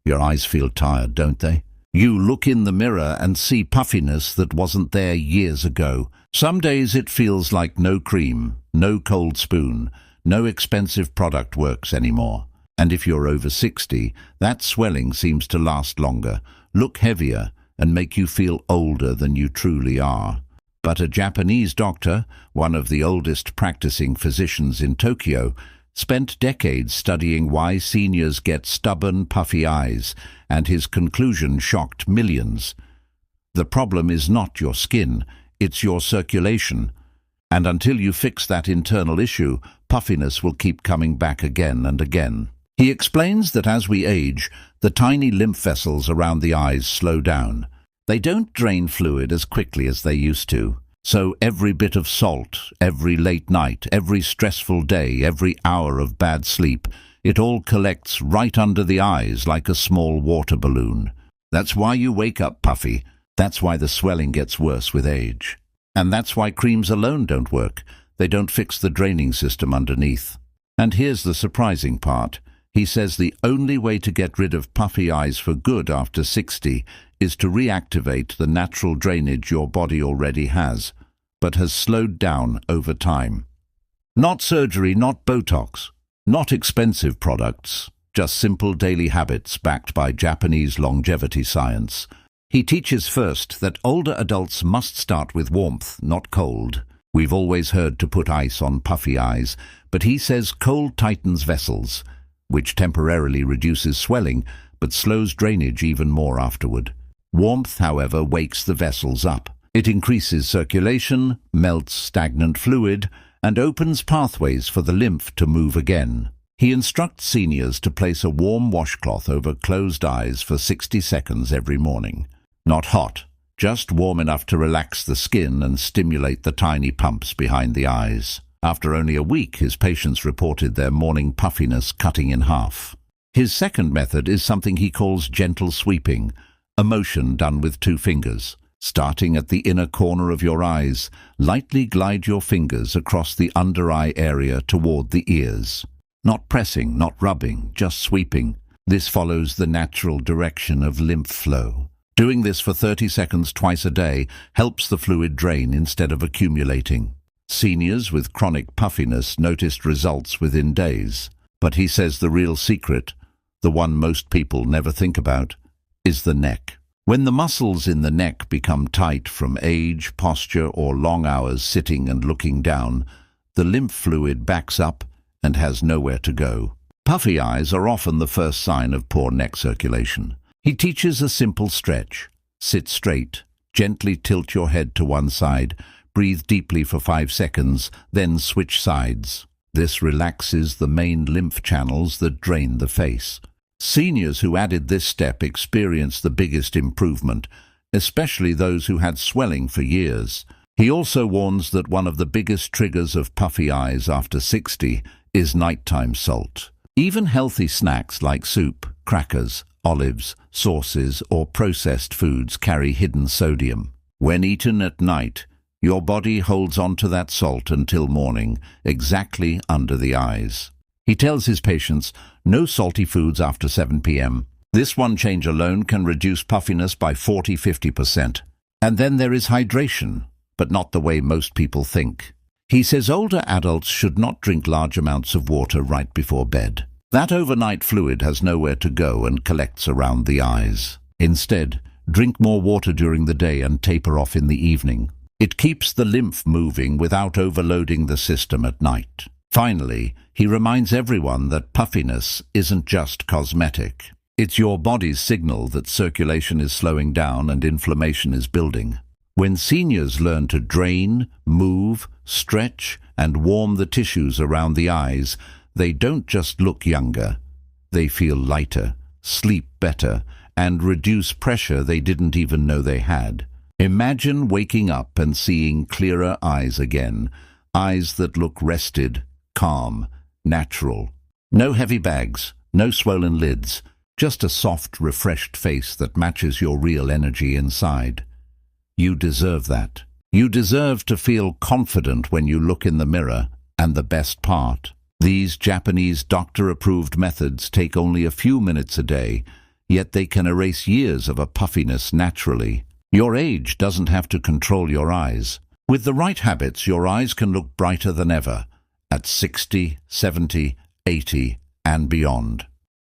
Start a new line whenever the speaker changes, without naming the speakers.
Your eyes feel tired, don't they? You look in the mirror and see puffiness that wasn't there years ago. Some days it feels like no cream, no cold spoon, no expensive product works anymore. And if you're over 60, that swelling seems to last longer, look heavier, and make you feel older than you truly are. But a Japanese doctor, one of the oldest practicing physicians in Tokyo, spent decades studying why seniors get stubborn, puffy eyes, and his conclusion shocked millions. The problem is not your skin, it's your circulation. And until you fix that internal issue, puffiness will keep coming back again and again. He explains that as we age, the tiny lymph vessels around the eyes slow down. They don't drain fluid as quickly as they used to. So every bit of salt, every late night, every stressful day, every hour of bad sleep, it all collects right under the eyes like a small water balloon. That's why you wake up puffy. That's why the swelling gets worse with age. And that's why creams alone don't work. They don't fix the draining system underneath. And here's the surprising part. He says the only way to get rid of puffy eyes for good after 60 is to reactivate the natural drainage your body already has, but has slowed down over time. Not surgery, not Botox, not expensive products, just simple daily habits backed by Japanese longevity science. He teaches first that older adults must start with warmth, not cold. We've always heard to put ice on puffy eyes, but he says cold tightens vessels, which temporarily reduces swelling, but slows drainage even more afterward. Warmth, however, wakes the vessels up. It increases circulation, melts stagnant fluid, and opens pathways for the lymph to move again. He instructs seniors to place a warm washcloth over closed eyes for 60 seconds every morning. Not hot, just warm enough to relax the skin and stimulate the tiny pumps behind the eyes. After only a week, his patients reported their morning puffiness cutting in half. His second method is something he calls gentle sweeping, a motion done with 2 fingers. Starting at the inner corner of your eyes, lightly glide your fingers across the under-eye area toward the ears. Not pressing, not rubbing, just sweeping. This follows the natural direction of lymph flow. Doing this for 30 seconds twice a day helps the fluid drain instead of accumulating. Seniors with chronic puffiness noticed results within days. But he says the real secret, the one most people never think about, is the neck. When the muscles in the neck become tight from age, posture, or long hours sitting and looking down, the lymph fluid backs up and has nowhere to go. Puffy eyes are often the first sign of poor neck circulation. He teaches a simple stretch. Sit straight, gently tilt your head to one side, breathe deeply for 5 seconds, then switch sides. This relaxes the main lymph channels that drain the face. Seniors who added this step experienced the biggest improvement, especially those who had swelling for years. He also warns that one of the biggest triggers of puffy eyes after 60 is nighttime salt. Even healthy snacks like soup, crackers, olives, sauces, or processed foods carry hidden sodium. When eaten at night, your body holds on to that salt until morning, exactly under the eyes. He tells his patients, no salty foods after 7 p.m. This one change alone can reduce puffiness by 40–50%. And then there is hydration, but not the way most people think. He says older adults should not drink large amounts of water right before bed. That overnight fluid has nowhere to go and collects around the eyes. Instead, drink more water during the day and taper off in the evening. It keeps the lymph moving without overloading the system at night. Finally, he reminds everyone that puffiness isn't just cosmetic. It's your body's signal that circulation is slowing down and inflammation is building. When seniors learn to drain, move, stretch, and warm the tissues around the eyes, they don't just look younger. They feel lighter, sleep better, and reduce pressure they didn't even know they had. Imagine waking up and seeing clearer eyes again, eyes that look rested, calm, natural. No heavy bags, no swollen lids, just a soft, refreshed face that matches your real energy inside. You deserve that. You deserve to feel confident when you look in the mirror, and the best part, these Japanese doctor-approved methods take only a few minutes a day, yet they can erase years of a puffiness naturally. Your age doesn't have to control your eyes. With the right habits, your eyes can look brighter than ever at 60, 70, 80, and beyond.